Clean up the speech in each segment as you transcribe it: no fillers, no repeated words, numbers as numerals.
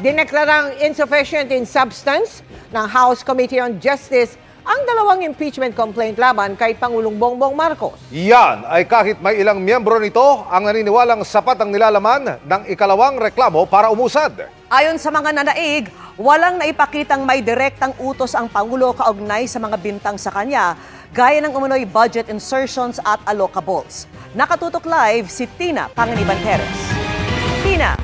Dineklarang insufficient in substance ng House Committee on Justice ang dalawang impeachment complaint laban kay Pangulong Bongbong Marcos. Yan ay kahit may ilang miyembro nito ang naniniwalang sapat ang nilalaman ng ikalawang reklamo para umusad. Ayon sa mga nanaig, walang naipakitang may direktang utos ang Pangulo kaugnay sa mga bintang sa kanya, gaya ng umunoy budget insertions at allocables. Nakatutok live si Tina Panganiban Perez. Tina.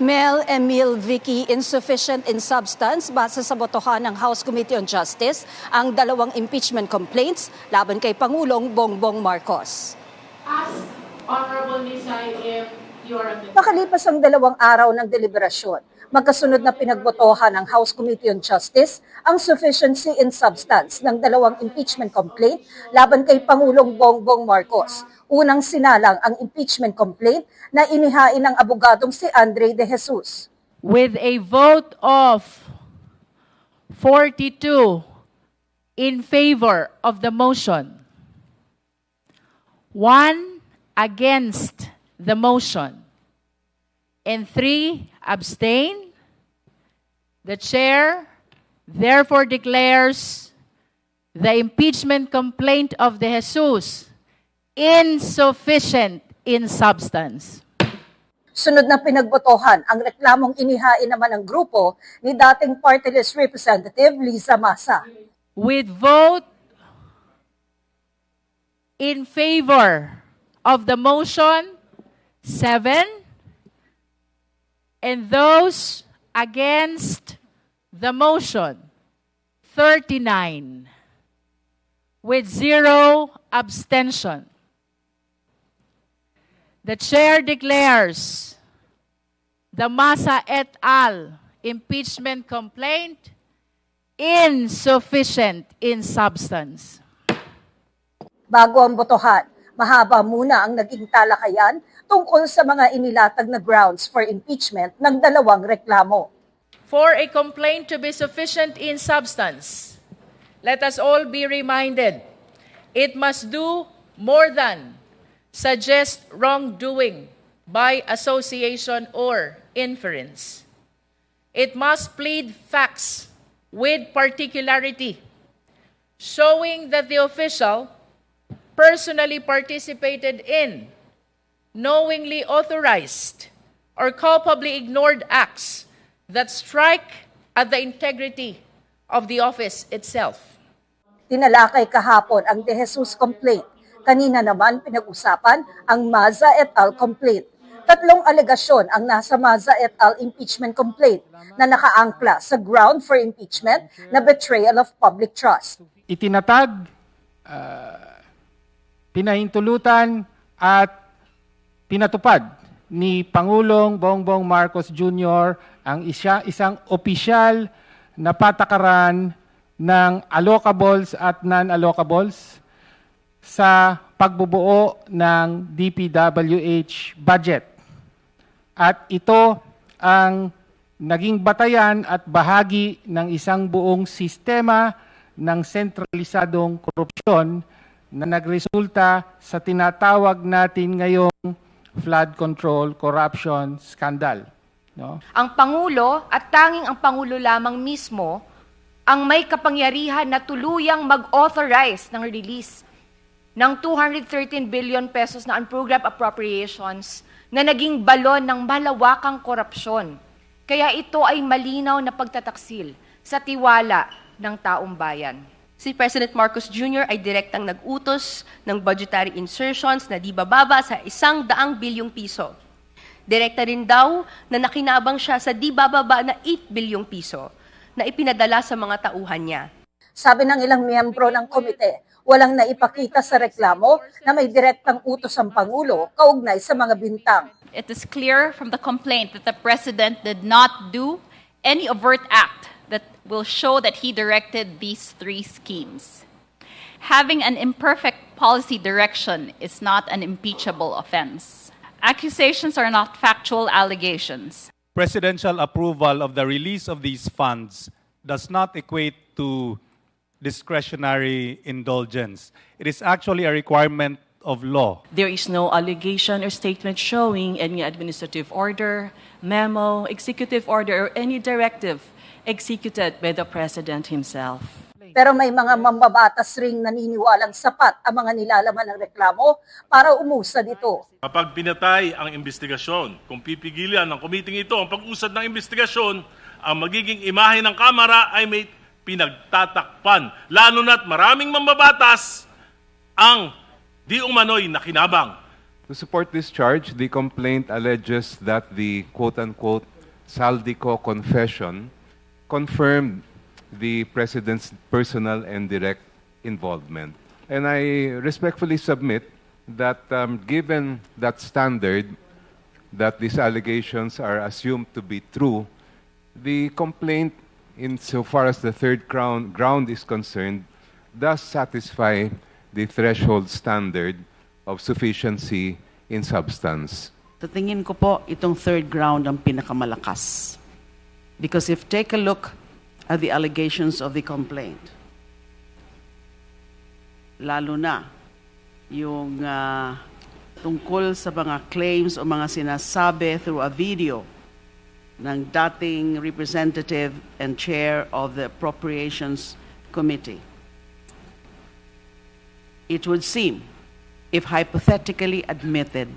Mel, Emil, Vicky, insufficient in substance base sa botohan ng House Committee on Justice ang dalawang impeachment complaints laban kay Pangulong Bongbong Marcos. Ask Honorable Nisay if you are available. Makalipas ang 2 araw ng deliberasyon, magkasunod na pinagbotohan ng House Committee on Justice ang sufficiency in substance ng dalawang impeachment complaint laban kay Pangulong Bongbong Marcos. Unang sinalang ang impeachment complaint na inihain ng abogadong si Andre De Jesus. With a vote of 42 in favor of the motion, 1 against the motion, and 3 abstain, the chair therefore declares the impeachment complaint of De Jesus insufficient in substance. Sunod na pinagbotohan ang reklamong inihain naman ng grupo ni dating party list representative Liza Masa. With vote in favor of the motion, 7, and those against the motion, 39, with 0 abstention. The chair declares the Masa et al. Impeachment complaint insufficient in substance. Bago ang botohan, mahaba muna ang naging talakayan tungkol sa mga inilatag na grounds for impeachment ng dalawang reklamo. For a complaint to be sufficient in substance, let us all be reminded, it must do more than suggest wrongdoing by association or inference. It must plead facts with particularity, showing that the official personally participated in, knowingly authorized, or culpably ignored acts that strike at the integrity of the office itself. Tinalakay kahapon ang De Jesus complaint. Kanina naman pinag-usapan ang Maza et al. Complaint. 3 alegasyon ang nasa Maza et al. Impeachment complaint na nakaangkla sa ground for impeachment na betrayal of public trust. Itinatag, pinahintulutan at pinatupad ni Pangulong Bongbong Marcos Jr. ang isang opisyal na patakaran ng allocables at non-allocables sa pagbubuo ng DPWH budget. At ito ang naging batayan at bahagi ng isang buong sistema ng sentralisadong korupsyon na nagresulta sa tinatawag natin ngayong flood control corruption scandal. No? Ang Pangulo at tanging ang Pangulo lamang mismo ang may kapangyarihan na tuluyang mag-authorize ng release ng 213 billion pesos na unprogrammed appropriations na naging balon ng malawakang korupsyon. Kaya ito ay malinaw na pagtataksil sa tiwala ng taong bayan. Si President Marcos Jr. ay direktang nag-utos ng budgetary insertions na di bababa sa 100 bilyong piso. Direkta rin daw na nakinabang siya sa di bababa na 8 bilyong piso na ipinadala sa mga tauhan niya. Sabi ng ilang miyembro ng komite, walang naipakita sa reklamo na may direktang utos ang Pangulo kaugnay sa mga bintang. It is clear from the complaint that the President did not do any overt act that will show that he directed these 3 schemes. Having an imperfect policy direction is not an impeachable offense. Accusations are not factual allegations. Presidential approval of the release of these funds does not equate to discretionary indulgence. It is actually a requirement of law. There is no allegation or statement showing any administrative order, memo, executive order, or any directive executed by the President himself. Pero may mga mambabatas ring naniniwalang sapat ang mga nilalaman ng reklamo para umusad ito. Kapag pinatay ang investigasyon, kung pipigilan ng komiting ito ang pag-usad ng investigasyon, ang magiging imahe ng Kamara ay may pinagtatakpan. Lalo na't maraming mambabatas ang di umano'y nakinabang. To support this charge, the complaint alleges that the quote-unquote Saldico confession confirmed the President's personal and direct involvement. And I respectfully submit that given that standard, that these allegations are assumed to be true, the complaint, insofar as the third ground is concerned, does satisfy the threshold standard of sufficiency in substance. Sa tingin ko po, itong third ground ang pinakamalakas. Because if take a look at the allegations of the complaint, lalo na yung tungkol sa mga claims o mga sinasabi through a video ng dating representative and chair of the Appropriations Committee. It would seem, if hypothetically admitted,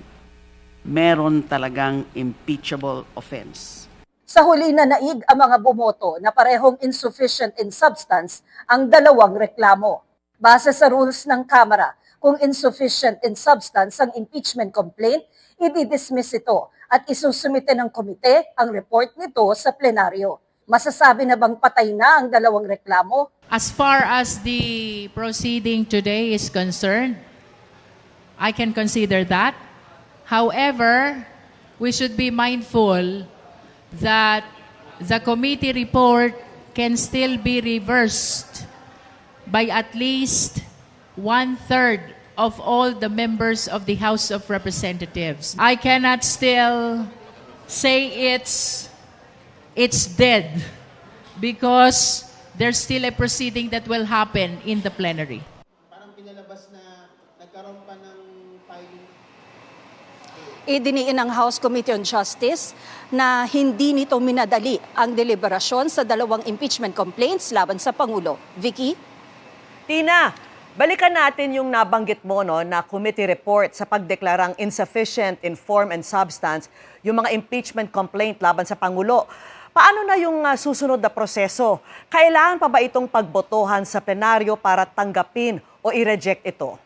meron talagang impeachable offense. Sa huli na naig ang mga bumoto na parehong insufficient in substance ang dalawang reklamo. Base sa rules ng Kamara, kung insufficient in substance ang impeachment complaint, i-dismiss ito at isusumite ng komite ang report nito sa plenaryo. Masasabi na bang patay na ang dalawang reklamo? As far as the proceeding today is concerned, I can consider that. However, we should be mindful that the committee report can still be reversed by at least 1/3 of all the members of the House of Representatives. I cannot still say it's dead because there's still a proceeding that will happen in the plenary. Parang pinalabas na nagkaroon pa ng filing. Idiniin ng House Committee on Justice na hindi nito minadali ang deliberasyon sa dalawang impeachment complaints laban sa Pangulo. Vicky? Tina, balikan natin yung nabanggit mo na committee report sa pagdeklarang insufficient in form and substance yung mga impeachment complaint laban sa Pangulo. Paano na yung susunod na proseso? Kailangan pa ba itong pagbotohan sa plenaryo para tanggapin o i-reject ito?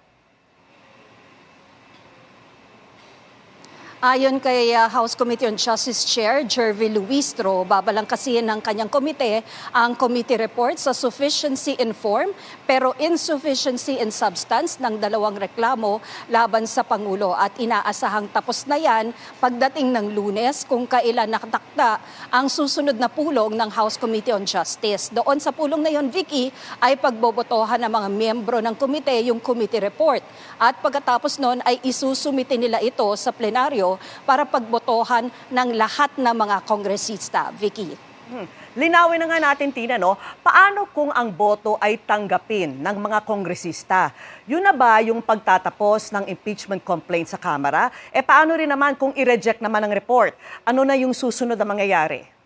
Ayon kay House Committee on Justice Chair Jervy Luistro, babalangkasihin ng kanyang komite ang committee report sa sufficiency in form pero insufficiency in substance ng dalawang reklamo laban sa Pangulo at inaasahang tapos na yan pagdating ng Lunes kung kailan nakatakda ang susunod na pulong ng House Committee on Justice. Doon sa pulong na yon, Vicky, ay pagbobotohan ng mga miyembro ng komite yung committee report at pagkatapos nun ay isusumite nila ito sa plenaryo para pagbotohan ng lahat ng mga kongresista. Vicky. Linawin na nga natin, Tina, paano kung ang boto ay tanggapin ng mga kongresista? Yun na ba yung pagtatapos ng impeachment complaint sa Kamara? Paano rin naman kung i-reject naman ang report? Ano na yung susunod na mangyayari?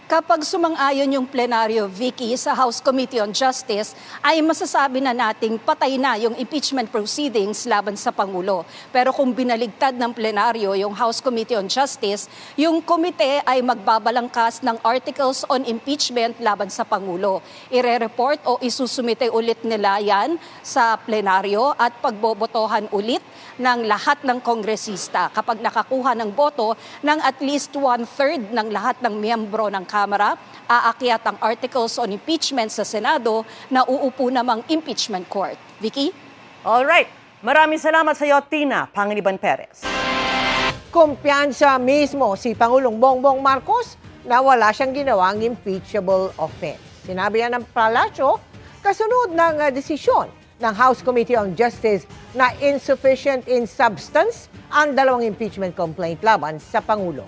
Kapag sumang-ayon yung plenaryo, Vicky, sa House Committee on Justice, ay masasabi na nating patay na yung impeachment proceedings laban sa Pangulo. Pero kung binaligtad ng plenaryo yung House Committee on Justice, yung komite ay magbabalangkas ng articles on impeachment laban sa Pangulo. Ire-report o isusumite ulit nila yan sa plenaryo at pagbobotohan ulit ng lahat ng kongresista. Kapag nakakuha ng boto ng at least 1/3 ng lahat ng miyembro ng Kamara, aakyat ang articles on impeachment sa Senado na uupo namang impeachment court. Vicky? Alright. Maraming salamat sa iyo, Tina Panganiban Perez. Kumpiyansa mismo si Pangulong Bongbong Marcos na wala siyang ginawang impeachable offense. Sinabi yan ng palasyo kasunod ng desisyon ng House Committee on Justice na insufficient in substance ang dalawang impeachment complaint laban sa Pangulo.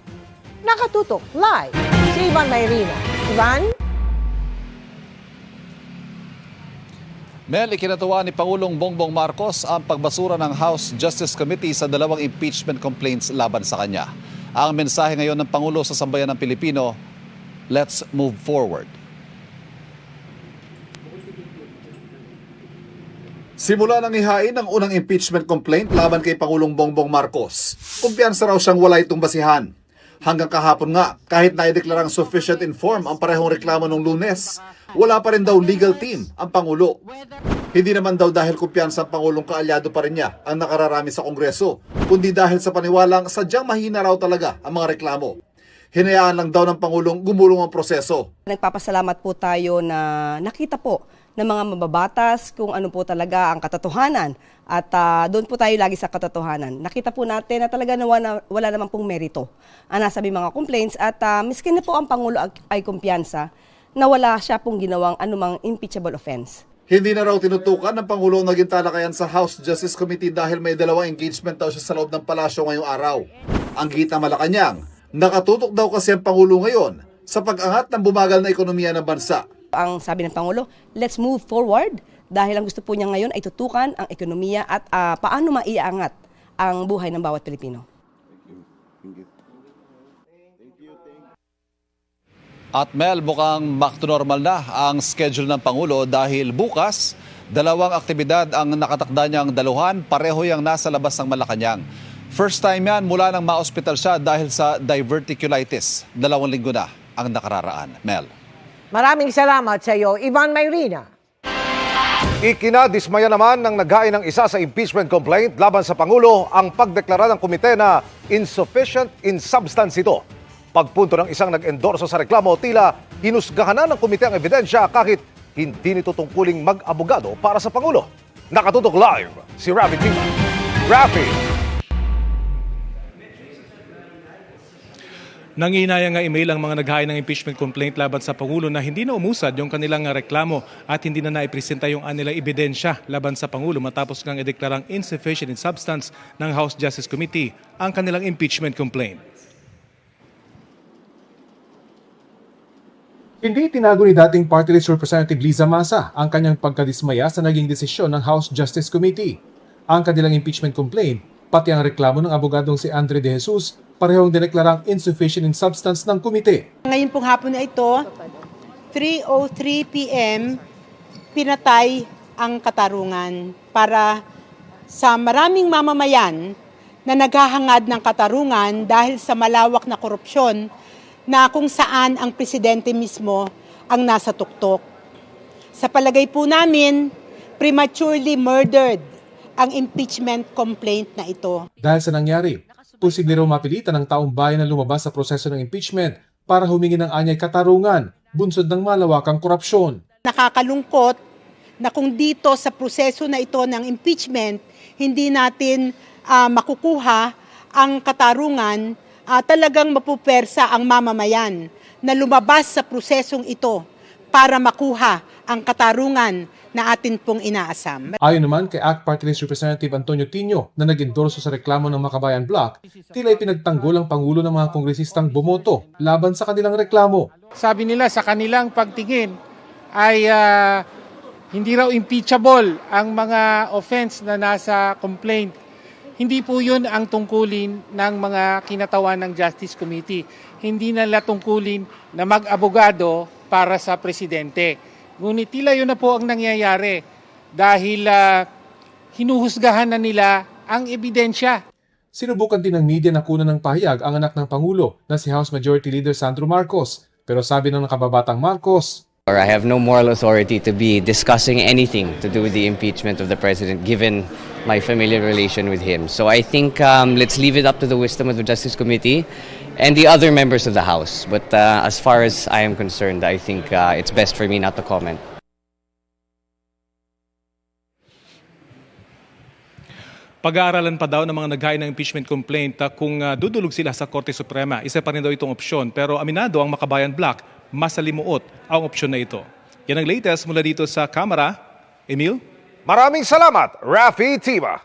Nakatutok live si Ivan Mayrina. Ivan? Mel, ikinatuwa ni Pangulong Bongbong Marcos ang pagbasura ng House Justice Committee sa 2 impeachment complaints laban sa kanya. Ang mensahe ngayon ng Pangulo sa sambayan ng Pilipino, let's move forward. Simula nang ihain ang unang impeachment complaint laban kay Pangulong Bongbong Marcos, kumpiyansa raw siyang wala itong basihan. Hanggang kahapon nga, kahit naideklarang sufficient in form ang parehong reklamo nung Lunes, wala pa rin daw legal team ang Pangulo. Hindi naman daw dahil kumpiyansa ang Pangulong kaalyado pa rin niya ang nakararami sa Kongreso, kundi dahil sa paniwalang sadyang mahina raw talaga ang mga reklamo. Hinayaan lang daw ng Pangulong gumulong ang proseso. Nagpapasalamat po tayo na nakita po ng mga mababatas kung ano po talaga ang katotohanan at doon po tayo lagi sa katotohanan. Nakita po natin na talaga wala naman pong merito ang nasabi mga complaints at miskin na po ang Pangulo ay kumpiyansa na wala siya pong ginawang anumang impeachable offense. Hindi na raw tinutukan ng Pangulo ang naging talakayan sa House Justice Committee dahil may 2 engagement daw siya sa loob ng palasyo ngayong araw. Ang gita Malacanang, nakatutok daw kasi ang Pangulo ngayon sa pag-angat ng bumagal na ekonomiya ng bansa. Ang sabi ng Pangulo, let's move forward dahil ang gusto po niya ngayon ay tutukan ang ekonomiya at paano maiangat ang buhay ng bawat Pilipino. At Mel, mukhang back to normal na ang schedule ng Pangulo dahil bukas, 2 aktibidad ang nakatakda niyang daluhan, pareho yang nasa labas ng Malacanang. First time yan mula nang ma-hospital siya dahil sa diverticulitis. 2 linggo na ang nakararaan. Mel. Maraming salamat sa iyo, Ivan Mayrina. Ikinadismaya naman ng naghain ng isa sa impeachment complaint laban sa Pangulo ang pagdeklara ng komite na insufficient in substance ito. Pagpunto ng isang nag-endorso sa reklamo, tila hinusgahan na ng komite ang ebidensya kahit hindi nito tungkuling mag-abogado para sa Pangulo. Nakatutok live si Rafi Tima. Rafi! Nanginayang nga email ang mga naghain ng impeachment complaint laban sa Pangulo na hindi na umusad yung kanilang reklamo at hindi na naipresenta yung anilang ebidensya laban sa Pangulo matapos ngang ideklarang insufficient in substance ng House Justice Committee ang kanilang impeachment complaint. Hindi tinago ni dating Party List Representative Liza Masa ang kanyang pagkadismaya sa naging desisyon ng House Justice Committee. Ang kanilang impeachment complaint, pati ang reklamo ng abogadong si Andre De Jesus, parehong dineklarang insufficient in substance ng komite. Ngayon pong hapon na ito, 3:03 p.m., pinatay ang katarungan para sa maraming mamamayan na naghahangad ng katarungan dahil sa malawak na korupsyon na kung saan ang presidente mismo ang nasa tuktok. Sa palagay po namin, prematurely murdered ang impeachment complaint na ito. Dahil sa nangyari, posible raw mapilitan ng taong bayan na lumabas sa proseso ng impeachment para humingi ng anyay katarungan, bunsod ng malawakang korupsyon. Nakakalungkot na kung dito sa proseso na ito ng impeachment, hindi natin makukuha ang katarungan, talagang mapupersa ang mamamayan na lumabas sa prosesong ito para makuha ang katarungan na atin pong inaasam. Ayon naman kay ACT Party List Representative Antonio Tino na nag-endorso sa reklamo ng Makabayan Bloc, tila ipinagtanggol ang Pangulo ng mga kongresistang bumoto laban sa kanilang reklamo. Sabi nila sa kanilang pagtingin ay hindi raw impeachable ang mga offense na nasa complaint. Hindi po yun ang tungkulin ng mga kinatawan ng Justice Committee. Hindi nila tungkulin na mag-abogado para sa presidente. Ngunit tila yun na po ang nangyayari dahil hinuhusgahan na nila ang ebidensya. Sinubukan din ng media na kunan ng pahayag ang anak ng Pangulo na si House Majority Leader Sandro Marcos. Pero sabi ng nakababatang Marcos, I have no moral authority to be discussing anything to do with the impeachment of the president given my familiar relation with him. So I think let's leave it up to the wisdom of the Justice Committee and the other members of the House. But as far as I am concerned, I think it's best for me not to comment. Pag-aaralan pa daw ng mga naghain ng impeachment complaint kung dudulog sila sa Korte Suprema. Isa pa rin daw itong opsyon. Pero aminado ang Makabayan Bloc, masalimuot ang opsyon na ito. Yan ang latest mula dito sa Kamara. Emil? Maraming salamat, Rafi Tima.